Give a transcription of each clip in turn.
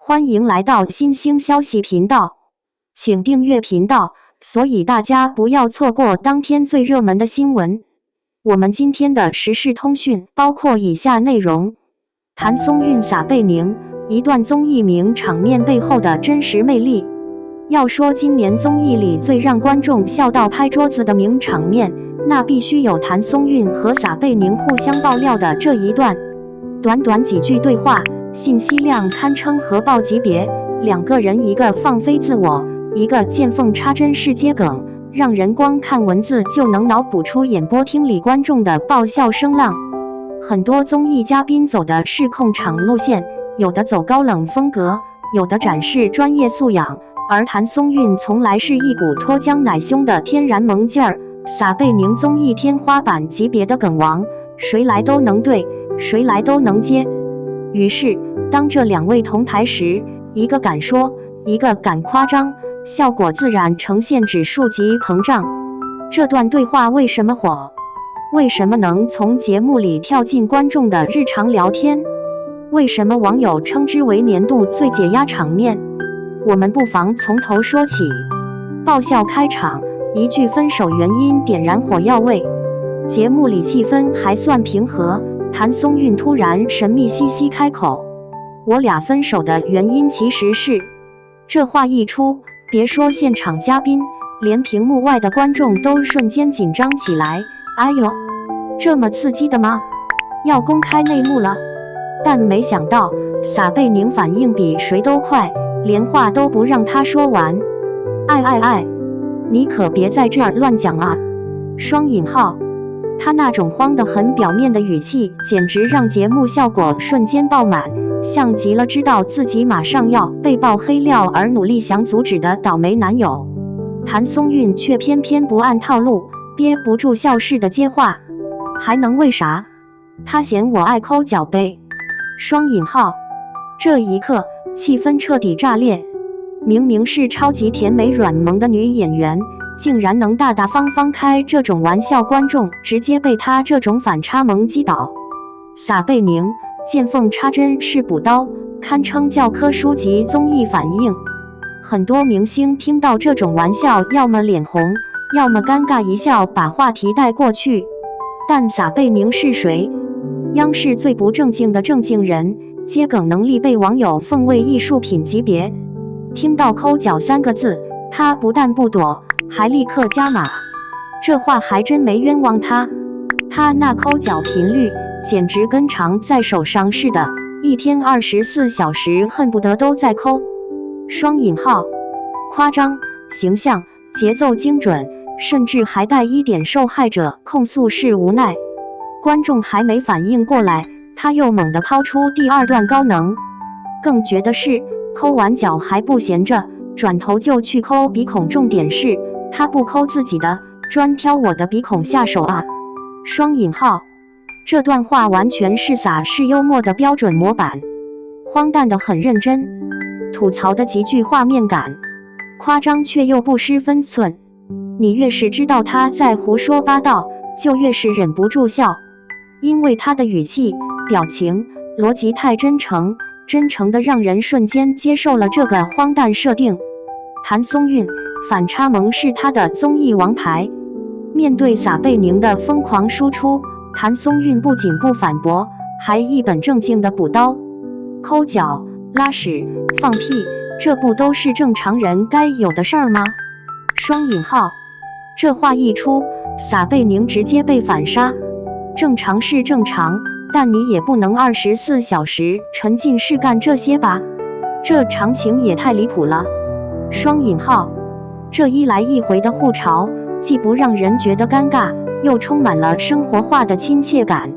欢迎来到新兴消息频道，请订阅频道，所以大家不要错过当天最热门的新闻。我们今天的时事通讯包括以下内容：谭松韵撒贝宁，一段综艺名场面背后的真实魅力。要说今年综艺里最让观众笑到拍桌子的名场面，那必须有谭松韵和撒贝宁互相爆料的这一段。短短几句对话，信息量堪称核爆级别，两个人一个放飞自我，一个见缝插针是接梗，让人光看文字就能脑补出演播厅里观众的爆笑声浪。很多综艺嘉宾走的是控场路线，有的走高冷风格，有的展示专业素养，而谭松韵从来是一股脱缰奶凶的天然萌劲儿。撒贝宁综艺天花板级别的梗王，谁来都能对，谁来都能接。于是当这两位同台时，一个敢说，一个敢夸张，效果自然呈现指数级膨胀。这段对话为什么火？为什么能从节目里跳进观众的日常聊天？为什么网友称之为年度最解压场面？我们不妨从头说起。爆笑开场，一句分手原因点燃火药味。节目里气氛还算平和，谭松韵突然神秘兮兮开口：“我俩分手的原因其实是……”这话一出，别说现场嘉宾，连屏幕外的观众都瞬间紧张起来。哎呦，这么刺激的吗？要公开内幕了？但没想到撒贝宁反应比谁都快，连话都不让他说完。哎，你可别在这儿乱讲啊！双引号，他那种慌得很表面的语气，简直让节目效果瞬间爆满，像极了知道自己马上要被爆黑料而努力想阻止的倒霉男友。谭松韵却偏偏不按套路，憋不住笑似的接话：“还能为啥？他嫌我爱抠脚呗。”双引号，这一刻气氛彻底炸裂。明明是超级甜美软萌的女演员，竟然能大大方方开这种玩笑，观众直接被她这种反差萌击倒。撒贝宁见缝插针是补刀，堪称教科书级综艺反应。很多明星听到这种玩笑，要么脸红，要么尴尬一笑把话题带过去。但撒贝宁是谁？央视最不正经的正经人，接梗能力被网友奉为艺术品级别。听到抠脚三个字，他不但不躲，还立刻加码。这话还真没冤枉他，他那抠脚频率简直跟常在手上似的，一天24小时恨不得都在抠。双引号，夸张、形象、节奏精准，甚至还带一点受害者控诉式无奈。观众还没反应过来，他又猛地抛出第二段高能。更绝的是，抠完脚还不闲着，转头就去抠鼻孔，重点是他不抠自己的，专挑我的鼻孔下手啊！双引号，这段话完全是撒式幽默的标准模板，荒诞的很认真，吐槽的极具画面感，夸张却又不失分寸。你越是知道他在胡说八道，就越是忍不住笑，因为他的语气、表情、逻辑太真诚。真诚的让人瞬间接受了这个荒诞设定。谭松韵反差萌是他的综艺王牌。面对撒贝宁的疯狂输出，谭松韵不仅不反驳，还一本正经的补刀。抠脚、拉屎、放屁，这不都是正常人该有的事儿吗？双引号，这话一出，撒贝宁直接被反杀。正常是正常，但你也不能24小时沉浸式干这些吧？这常情也太离谱了。双引号，这一来一回的互嘲，既不让人觉得尴尬，又充满了生活化的亲切感。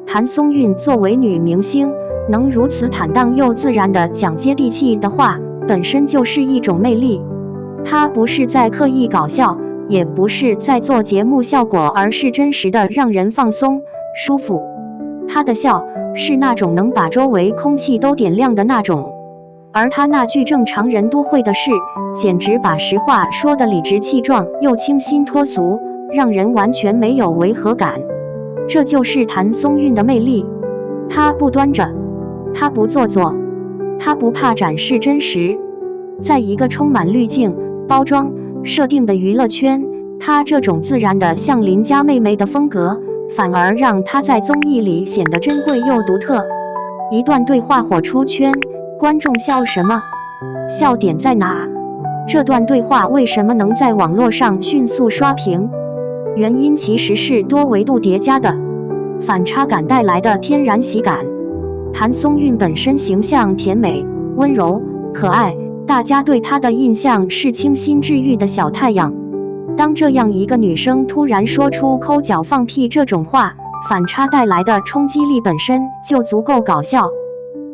谭松韵作为女明星，能如此坦荡又自然地讲接地气的话，本身就是一种魅力。她不是在刻意搞笑，也不是在做节目效果，而是真实的让人放松、舒服。他的笑是那种能把周围空气都点亮的那种，而他那句正常人都会的事，简直把实话说得理直气壮又清新脱俗，让人完全没有违和感。这就是谭松韵的魅力，他不端着，他不做作，他不怕展示真实。在一个充满滤镜、包装、设定的娱乐圈，他这种自然的像邻家妹妹的风格，反而让他在综艺里显得珍贵又独特。一段对话火出圈，观众笑什么？笑点在哪？这段对话为什么能在网络上迅速刷屏？原因其实是多维度叠加的反差感带来的天然喜感。谭松韵本身形象甜美、温柔、可爱，大家对她的印象是清新治愈的小太阳。当这样一个女生突然说出抠脚放屁这种话，反差带来的冲击力本身就足够搞笑。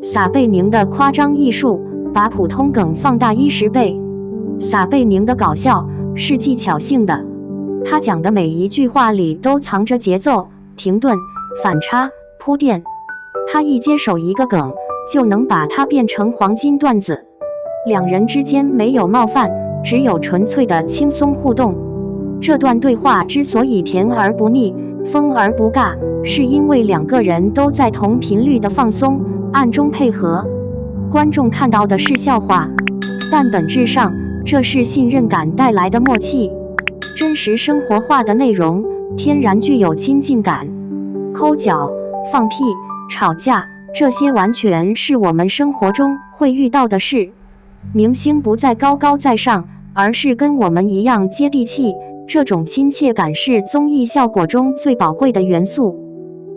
撒贝宁的夸张艺术把普通梗放大10倍。撒贝宁的搞笑是技巧性的，他讲的每一句话里都藏着节奏、停顿、反差、铺垫。他一接手一个梗，就能把它变成黄金段子。两人之间没有冒犯，只有纯粹的轻松互动。这段对话之所以甜而不腻，疯而不尬，是因为两个人都在同频率的放松，暗中配合。观众看到的是笑话，但本质上这是信任感带来的默契。真实生活化的内容天然具有亲近感。抠脚、放屁、吵架，这些完全是我们生活中会遇到的事。明星不再高高在上，而是跟我们一样接地气。这种亲切感是综艺效果中最宝贵的元素。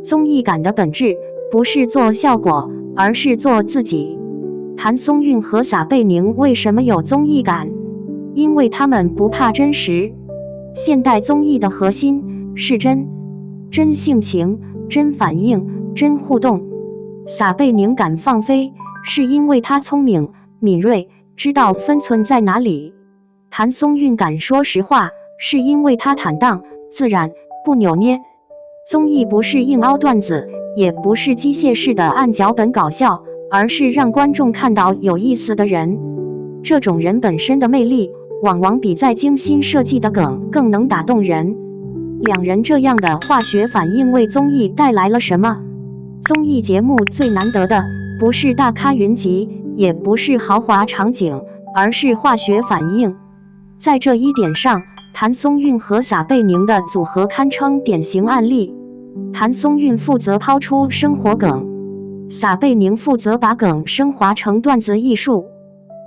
综艺感的本质不是做效果，而是做自己。谭松韵和撒贝宁为什么有综艺感？因为他们不怕真实。现代综艺的核心是真性情、真反应、真互动。撒贝宁敢放飞，是因为他聪明、敏锐，知道分寸在哪里。谭松韵敢说实话，是因为他坦荡、自然，不扭捏。综艺不是硬凹段子，也不是机械式的按脚本搞笑，而是让观众看到有意思的人。这种人本身的魅力，往往比再精心设计的梗更能打动人。两人这样的化学反应为综艺带来了什么？综艺节目最难得的，不是大咖云集，也不是豪华场景，而是化学反应。在这一点上，谭松韵和撒贝宁的组合堪称典型案例。谭松韵负责抛出生活梗，撒贝宁负责把梗升华成段子艺术。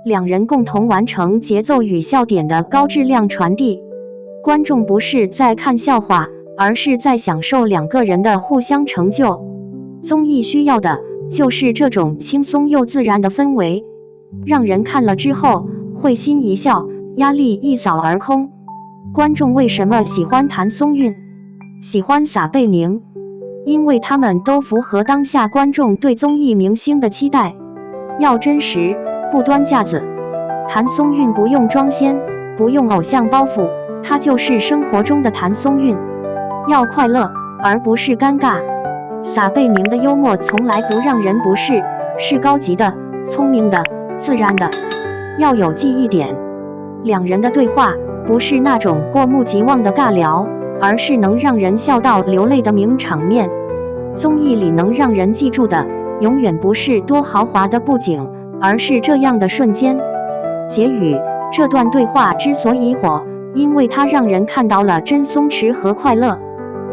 两人共同完成节奏与笑点的高质量传递。观众不是在看笑话，而是在享受两个人的互相成就。综艺需要的就是这种轻松又自然的氛围，让人看了之后会心一笑，压力一扫而空。观众为什么喜欢谭松韵，喜欢撒贝宁？因为他们都符合当下观众对综艺明星的期待。要真实，不端架子。谭松韵不用装仙，不用偶像包袱，她就是生活中的谭松韵。要快乐，而不是尴尬。撒贝宁的幽默从来不让人不适，是高级的、聪明的、自然的。要有记忆点。两人的对话不是那种过目即忘的尬聊，而是能让人笑到流泪的名场面。综艺里能让人记住的，永远不是多豪华的布景，而是这样的瞬间。结语：这段对话之所以火，因为它让人看到了真松弛和快乐。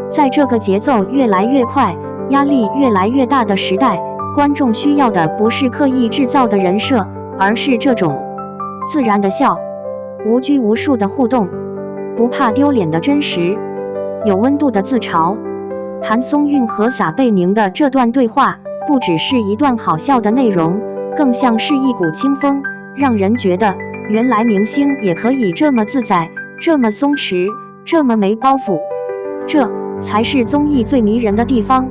在这个节奏越来越快、压力越来越大的时代，观众需要的不是刻意制造的人设，而是这种自然的笑，无拘无束的互动，不怕丢脸的真实，有温度的自嘲。谭松韵和撒贝宁的这段对话，不只是一段好笑的内容，更像是一股清风，让人觉得原来明星也可以这么自在，这么松弛，这么没包袱。这才是综艺最迷人的地方。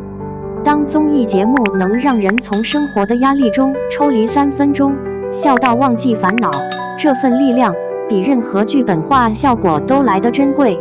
当综艺节目能让人从生活的压力中抽离3分钟，笑到忘记烦恼，这份力量比任何剧本化效果都来得珍贵。